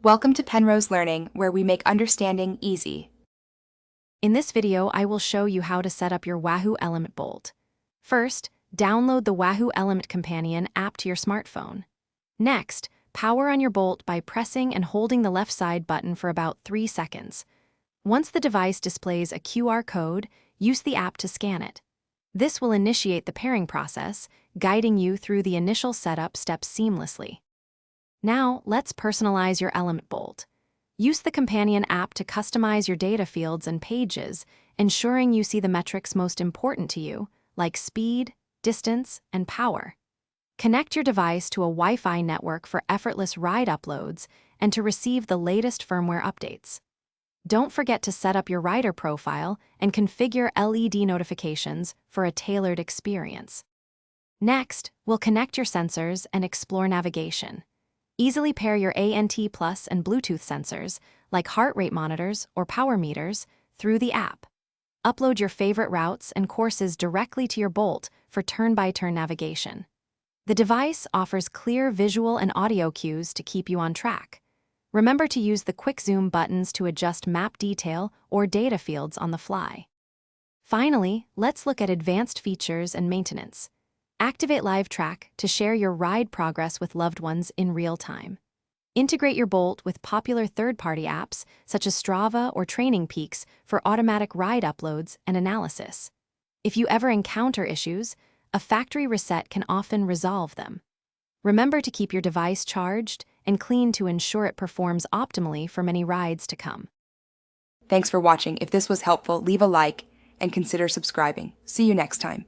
Welcome to Penrose Learning, where we make understanding easy. In this video, I will show you how to set up your Wahoo ELEMNT Bolt. First, download the Wahoo ELEMNT Companion app to your smartphone. Next, power on your Bolt by pressing and holding the left side button for about 3 seconds. Once the device displays a QR code, use the app to scan it. This will initiate the pairing process, guiding you through the initial setup steps seamlessly. Now, let's personalize your ELEMNT Bolt. Use the Companion app to customize your data fields and pages, ensuring you see the metrics most important to you, like speed, distance, and power. Connect your device to a Wi-Fi network for effortless ride uploads and to receive the latest firmware updates. Don't forget to set up your rider profile and configure LED notifications for a tailored experience. Next, we'll connect your sensors and explore navigation. Easily pair your ANT Plus and Bluetooth sensors, like heart rate monitors or power meters, through the app. Upload your favorite routes and courses directly to your Bolt for turn-by-turn navigation. The device offers clear visual and audio cues to keep you on track. Remember to use the quick zoom buttons to adjust map detail or data fields on the fly. Finally, let's look at advanced features and maintenance. Activate Live Track to share your ride progress with loved ones in real time. Integrate your Bolt with popular third-party apps such as Strava or Training Peaks for automatic ride uploads and analysis. If you ever encounter issues, a factory reset can often resolve them. Remember to keep your device charged and clean to ensure it performs optimally for many rides to come. Thanks for watching. If this was helpful, leave a like and consider subscribing. See you next time.